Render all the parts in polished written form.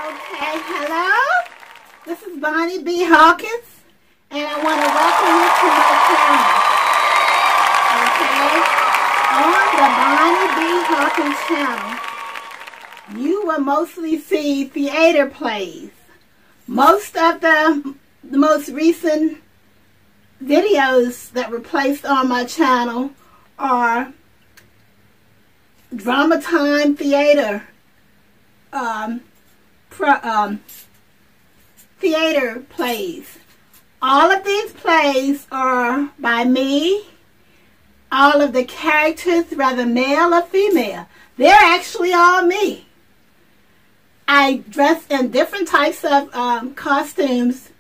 Okay, hello. This is Bonnie B. Hawkins, and I want to welcome you to my channel. Okay, on the Bonnie B. Hawkins channel, you will mostly see theater plays. Most of the most recent videos that were placed on my channel are drama time theater theater plays. All of these plays are by me. All of the characters, whether male or female, they're actually all me. I dress in different types of costumes,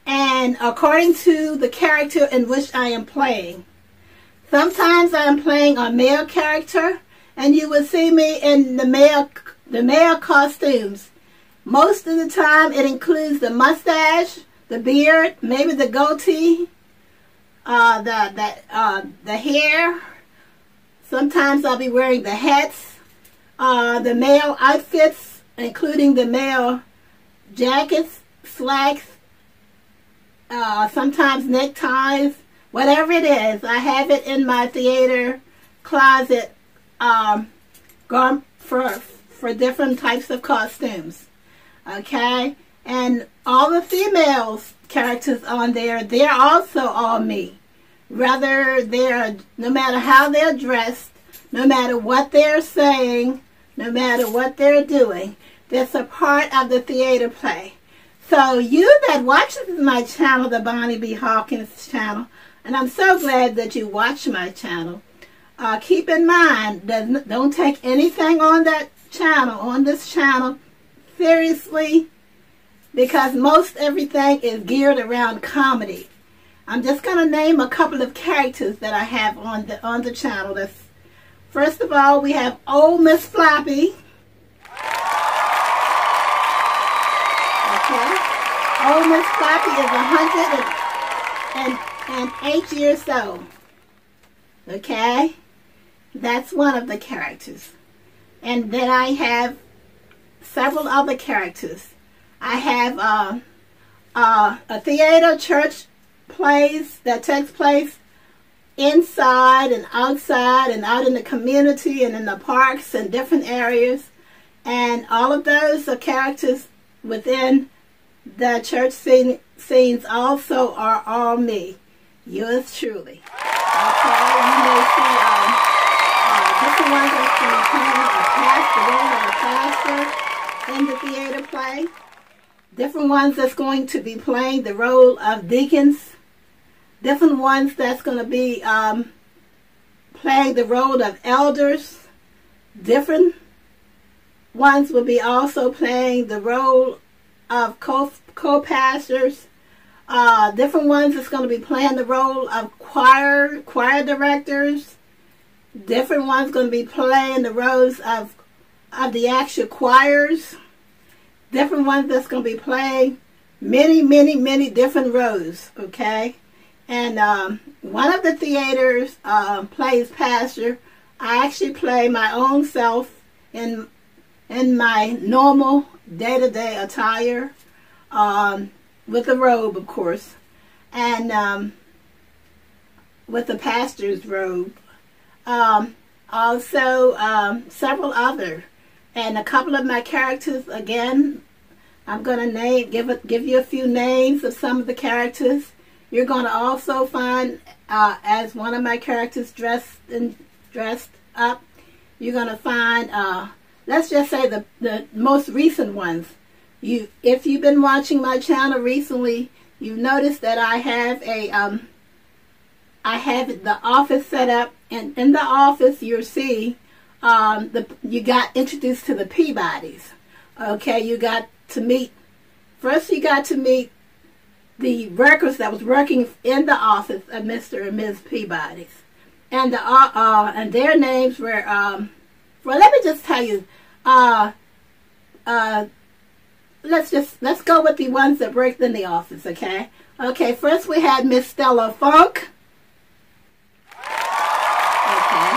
and according to the character in which I am playing. Sometimes I am playing a male character, and you will see me in the male costumes. Most of the time it includes the mustache, the beard, maybe the goatee, the hair. Sometimes I'll be wearing the hats, the male outfits, including the male jackets, slacks, sometimes neckties, whatever it is. I have it in my theater closet for different types of costumes. Okay, and all the females characters on there, they're also all me. Whether no matter how they're dressed, no matter what they're saying, no matter what they're doing, that's a part of the theater play. So you that watches my channel, the Bonnie B. Hawkins channel, and I'm so glad that you watch my channel, keep in mind, don't take anything on that channel, on this channel, seriously, because most everything is geared around comedy. I'm just going to name a couple of characters that I have on the channel. First of all, we have Old Miss Floppy. Okay. Old Miss Floppy is 108 years old. Okay. That's one of the characters. And then I have several other characters. I have a theater church plays that takes place inside and outside and out in the community and in the parks and different areas. And all of those are characters within the church scenes also are all me. Yours truly. Okay, you may see different ones that's going to be playing the role of a pastor in the theater play. Different ones that's going to be playing the role of deacons. Different ones that's going to be playing the role of elders. Different ones will be also playing the role of co-pastors. Different ones that's going to be playing the role of choir directors. Different ones going to be playing the roles of the actual choirs. Different ones that's going to be playing many different roles. Okay, and one of the theaters plays pastor. I actually play my own self in my normal day-to-day attire, with a robe, of course, and with the pastor's robe. Also, several other, and a couple of my characters. Again, I'm going to give you a few names of some of the characters. You're going to also find, as one of my characters dressed up, you're going to find, let's just say the most recent ones. If you've been watching my channel recently, you've noticed that I have the office set up, and in the office you'll see you got introduced to the Peabodys. Okay, you got to meet the workers that was working in the office of Mr. and Ms. Peabody's, and their names were well, let me just tell you, let's go with the ones that worked in the office. Okay, first we had Miss Stella Funk. Okay,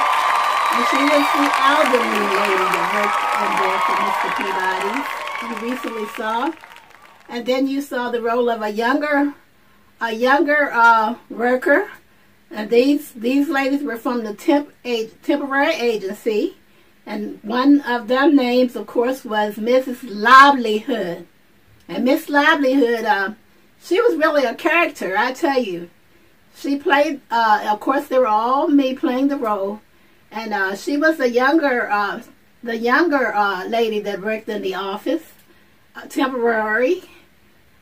and she was the elderly lady that worked in there for Mr. Peabody. you recently saw. And then you saw the role of a younger worker. And these ladies were from the temporary agency. And one of them names, of course, was Mrs. Livelihood. And Miss Livelihood, she was really a character, I tell you. She played, of course, they were all me playing the role. And she was the younger lady that worked in the office, temporary.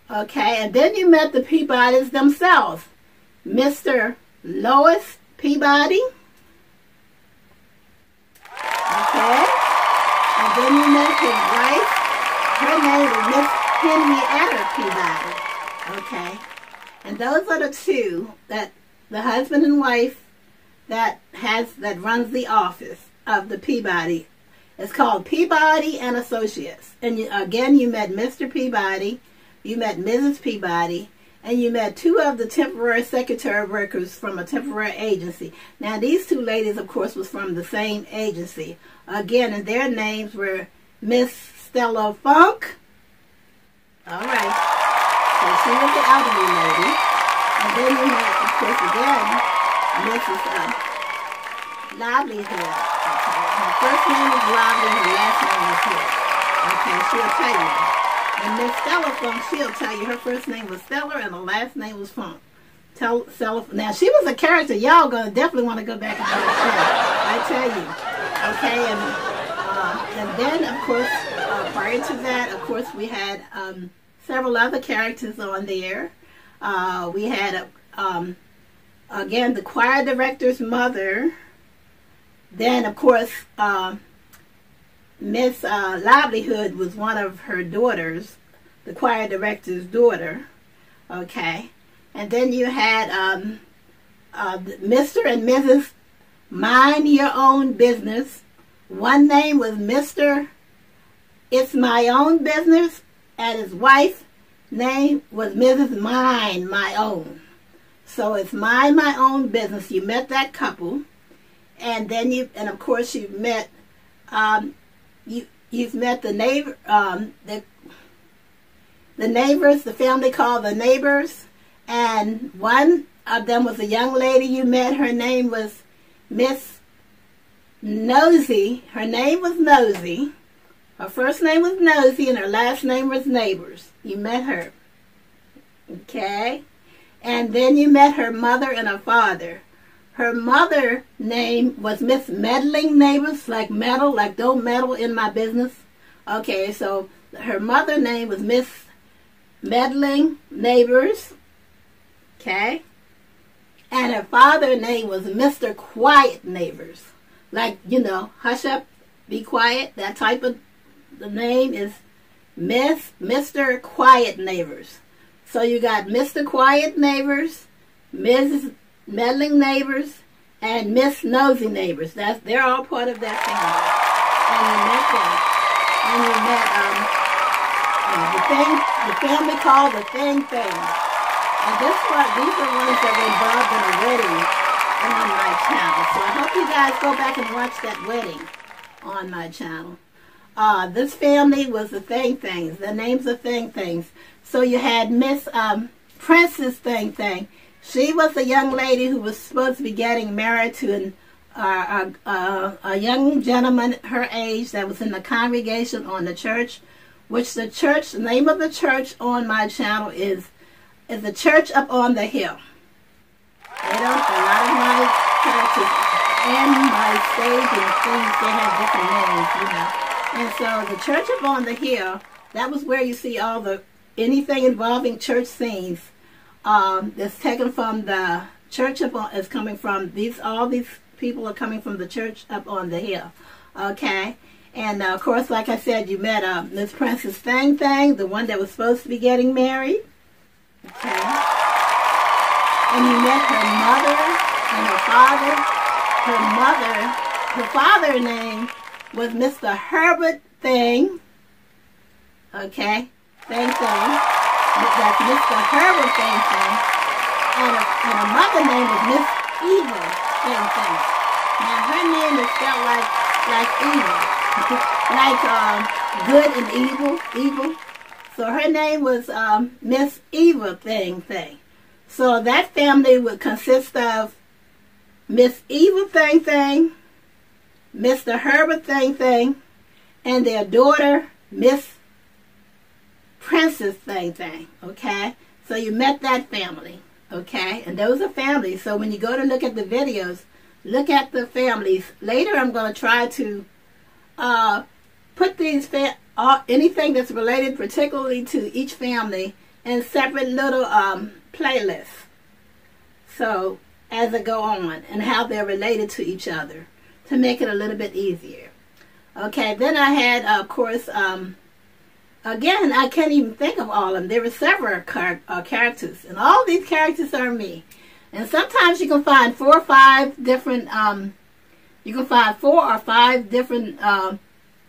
Okay, and then you met the Peabodys themselves. Mr. Lois Peabody. Okay, and then you met his wife. Her name was Miss Henrietta Peabody. Okay, and those are the two, that the husband and wife that runs the office of the Peabody. It's called Peabody and Associates. And again, you met Mr. Peabody, you met Mrs. Peabody, and you met two of the temporary secretary workers from a temporary agency. Now, these two ladies, of course, was from the same agency. Again, and their names were Miss Stella Funk. All right. So she was the elderly lady. And then you met, of course, again, Mrs. Livelihood. Okay. Her first name was Lively, her last name was Hood. Okay, she'll tell you that. And Miss Stella Funk, she'll tell you her first name was Stella and her last name was Funk. Now, she was a character. Y'all gonna definitely want to go back and watch that. I tell you. Okay, and then, of course, prior to that, of course, we had several other characters on there. We had, again, the choir director's mother. Then, of course, Miss Livelihood was one of her daughters, the choir director's daughter. Okay. And then you had Mr. and Mrs. Mind Your Own Business. One name was Mr. It's My Own Business, and his wife's name was Mrs. Mind My Own. So it's Mind My Own Business. You met that couple. And then and of course you've met, you've met the neighbor, the neighbors, the family called the Neighbors, and one of them was a young lady you met. Her name was Miss Nosy. Her name was Nosy. Her first name was Nosy, and her last name was Neighbors. You met her. Okay, and then you met her mother and her father. Her mother name was Miss Meddling Neighbors, like meddle, like don't meddle in my business. Okay, so her mother name was Miss Meddling Neighbors. Okay. And her father name was Mr. Quiet Neighbors. Like, you know, hush up, be quiet. That type of the name is Mr. Quiet Neighbors. So you got Mr. Quiet Neighbors, Mrs. Meddling Neighbors, and Miss Nosy Neighbors. They're all part of that family. And you met them. And you met the family called the Thing Thing. And these are ones that were involved in a wedding on my channel. So I hope you guys go back and watch that wedding on my channel. This family was the Thing Things. The names are Thing Things. So you had Miss Princess Thing Thing. She was a young lady who was supposed to be getting married to a young gentleman her age that was in the congregation on the church, which the name of the church on my channel is the Church Up on the Hill. A lot of my churches and my stage and things, they have different names, you know. And so the Church Up on the Hill, that was where you see anything involving church scenes. That's taken from the church is coming from all these people are coming from the church up on the hill. Okay, and of course, like I said, you met Miss Princess Thing Thing, the one that was supposed to be getting married. Okay, and you met her mother and her father. Her father's name was Mr. Herbert Thing. Okay, Thing Thing. That's Mr. Herbert Thing Thing. And her mother's name was Miss Eva Thing Thing. Now her name is spelled like evil. like good and evil. So her name was Miss Eva thing. So that family would consist of Miss Eva thing, Mr. Herbert thing, and their daughter, Miss Princess thing. Okay? So you met that family. Okay? And those are families. So when you go to look at the videos, look at the families. Later I'm going to try to put these anything that's related particularly to each family in separate little playlists. So as I go on and how they're related to each other to make it a little bit easier. Okay, then I had, of course, again, I can't even think of all of them. There were several characters, and all these characters are me. And sometimes you can find 4 or 5 different, I'm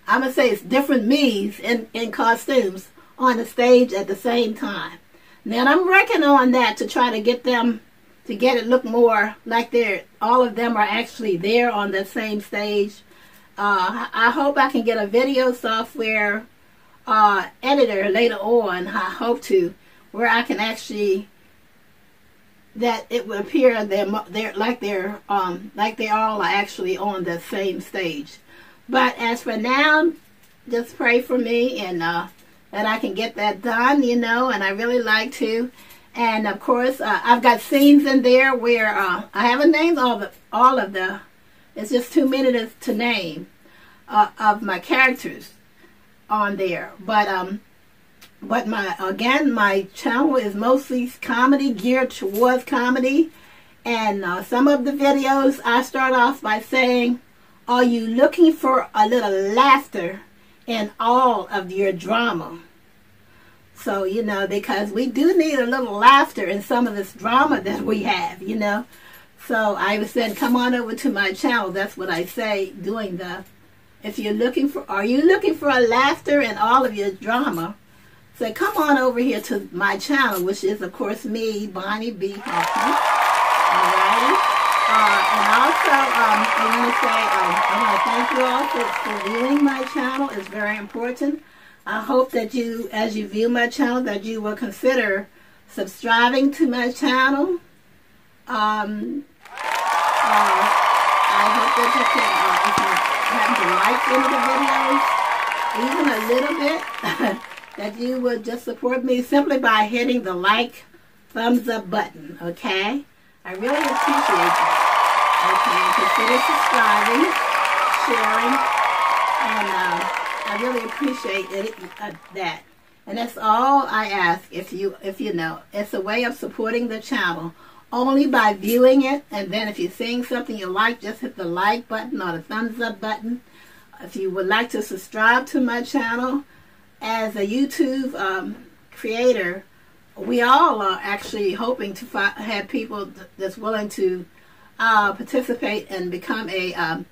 going to say it's different me's in costumes on the stage at the same time. Now I'm working on that to try to get them, to get it look more like all of them are actually there on the same stage. I hope I can get a video software editor later on, I hope to, where I can actually, that it would appear like they all are actually on the same stage. But as for now, just pray for me and that I can get that done, and I really like to. And of course, I've got scenes in there where I haven't named all of the. It's just too many to name of my characters on there. But my channel is mostly comedy, geared towards comedy. And some of the videos I start off by saying, are you looking for a little laughter in all of your drama? So, because we do need a little laughter in some of this drama that we have, So I was saying, come on over to my channel. That's what I say doing are you looking for a laughter in all of your drama? So come on over here to my channel, which is, of course, me, Bonnie B. Hoffman. Alrighty. And also, I want to say, I want to thank you all for viewing my channel. It's very important. I hope that you, as you view my channel, that you will consider subscribing to my channel. I hope that you can, if you happen to like any of the videos, even a little bit, that you would just support me simply by hitting the like, thumbs up button, okay? I really appreciate that. Okay, consider subscribing, sharing, and I really appreciate that. And that's all I ask. If you know, it's a way of supporting the channel only by viewing it. And then if you're seeing something you like, just hit the like button or the thumbs up button. If you would like to subscribe to my channel, as a YouTube creator, we all are actually hoping to have people that's willing to participate and become a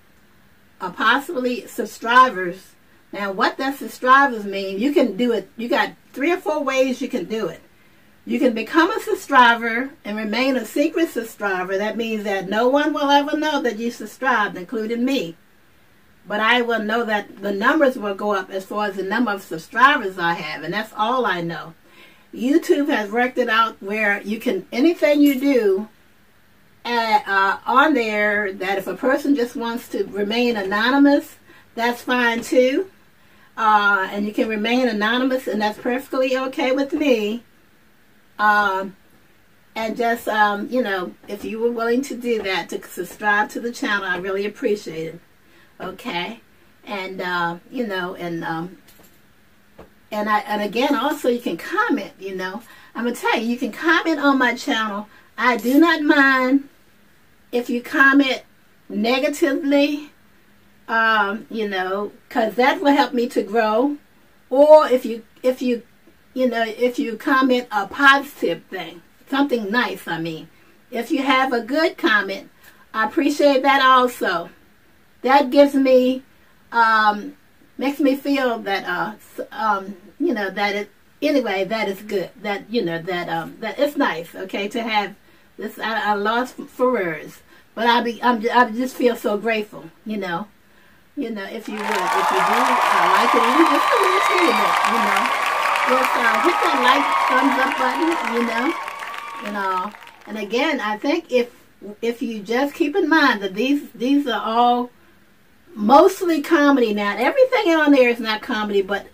possibly subscribers. Now, what does subscribers mean? You can do it. You got 3 or 4 ways you can do it. You can become a subscriber and remain a secret subscriber. That means that no one will ever know that you subscribed, including me. But I will know that the numbers will go up as far as the number of subscribers I have, and that's all I know. YouTube has worked it out where you can, anything you do on there, that if a person just wants to remain anonymous, that's fine too. And you can remain anonymous, and that's perfectly okay with me. And just, if you were willing to do that, to subscribe to the channel, I really appreciate it. Okay, and and again, also you can comment. I'm gonna tell you, you can comment on my channel. I do not mind if you comment negatively, because that will help me to grow. Or if you comment a positive thing, something nice. I mean, if you have a good comment, I appreciate that also. That gives me, makes me feel that, that that is good. That, that it's nice, okay, to have this. I lost for words, but I just feel so grateful, you know, if you would. If you do like it, even just a little teeny bit, you know. Just hit that like, thumbs up button, you know. And again, I think if you just keep in mind that these are all mostly comedy. Now, everything on there is not comedy, but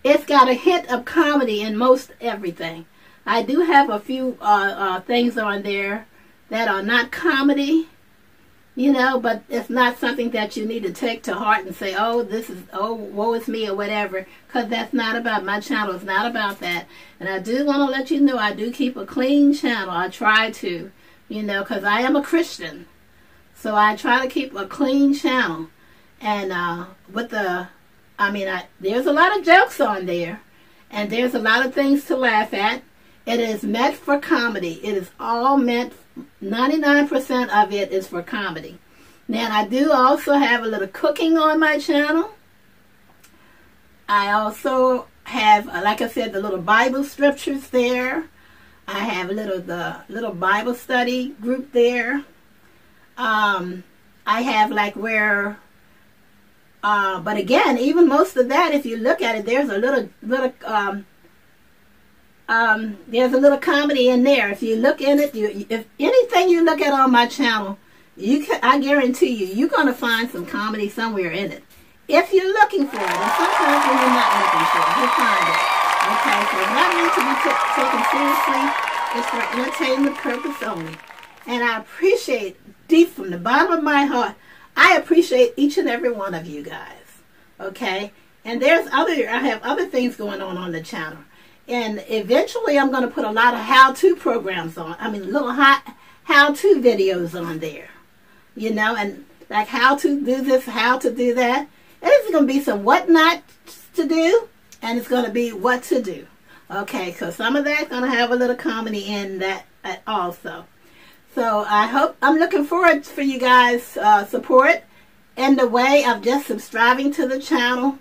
it's got a hint of comedy in most everything. I do have a few things on there that are not comedy, you know, but it's not something that you need to take to heart and say, oh, woe is me or whatever, because that's not about my channel. It's not about that. And I do want to let you know I do keep a clean channel. I try to, you know, because I am a Christian. So I try to keep a clean channel. And there's a lot of jokes on there. And there's a lot of things to laugh at. It is meant for comedy. It is all meant, 99% of it is for comedy. Now, I do also have a little cooking on my channel. I also have, like I said, the little Bible scriptures there. I have the little Bible study group there. I have like where, but again, even most of that, if you look at it, there's a little there's a little comedy in there. If you look in it, if anything you look at on my channel, I guarantee you're going to find some comedy somewhere in it. If you're looking for it, and sometimes when you're not looking for it, you'll find it. Okay, so it's not meant to be taken seriously. It's for entertainment purpose only. And I appreciate, deep from the bottom of my heart, I appreciate each and every one of you guys. Okay, and I have other things going on the channel. And eventually I'm going to put a lot of how-to programs on. Little how-to videos on there. You know, and like how to do this, how to do that. And there's going to be some what not to do, and it's going to be what to do. Okay, so some of that's going to have a little comedy in that also. So I'm looking forward for you guys' support in the way of just subscribing to the channel,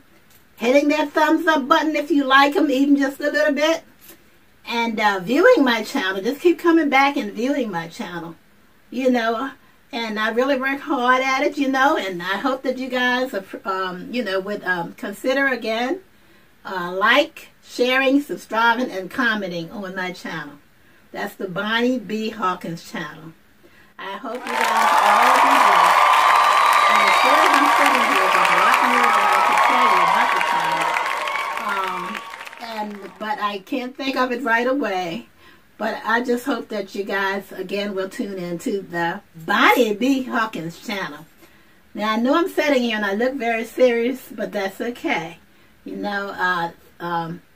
hitting that thumbs up button if you like them, even just a little bit, and viewing my channel. Just keep coming back and viewing my channel, you know. And I really work hard at it, you know, and I hope that you guys, would consider again, like, sharing, subscribing, and commenting on my channel. That's the Bonnie B. Hawkins channel. I hope you guys all be blessed. And as far as I'm sitting here, there's a lot more that I could tell you about the channel. But I can't think of it right away. But I just hope that you guys, again, will tune in to the Bonnie B. Hawkins channel. Now, I know I'm sitting here and I look very serious, but that's okay. You know,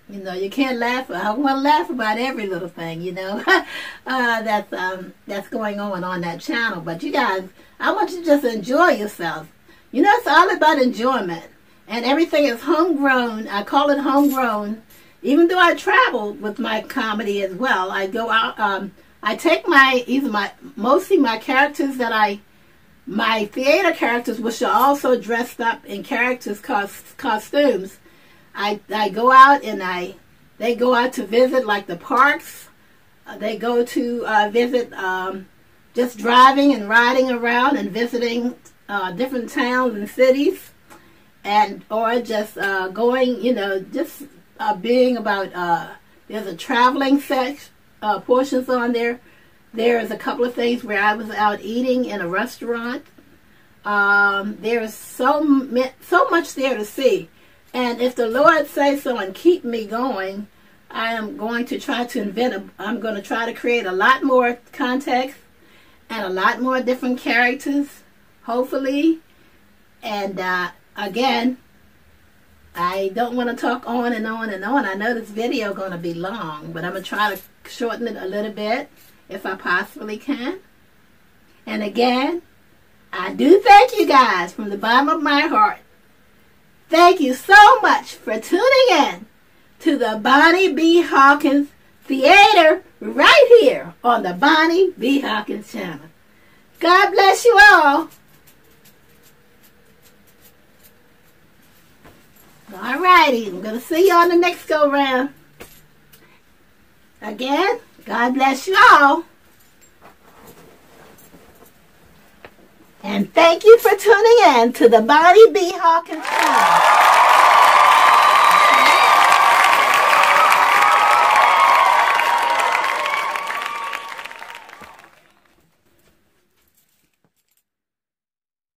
you can't laugh. I don't want to laugh about every little thing, you know, that's going on that channel. But you guys, I want you to just enjoy yourself. You know, it's all about enjoyment. And everything is homegrown. I call it homegrown. Even though I travel with my comedy as well, I go out, I take mostly my characters my theater characters, which are also dressed up in characters' costumes. I go out and they go out to visit like the parks. They go to visit, just driving and riding around and visiting different towns and cities, or just going, you know, just being about, there's a traveling portions on there. There's a couple of things where I was out eating in a restaurant. There's so much there to see. And if the Lord says so and keep me going, I am going to try to I'm going to try to create a lot more context and a lot more different characters, hopefully. And again, I don't want to talk on and on and on. I know this video is going to be long, but I'm going to try to shorten it a little bit if I possibly can. And again, I do thank you guys from the bottom of my heart. Thank you so much for tuning in to the Bonnie B. Hawkins Theater right here on the Bonnie B. Hawkins channel. God bless you all. All righty, I'm going to see you on the next go-round. Again, God bless you all. And thank you for tuning in to the Bonnie B. Hawkins Show.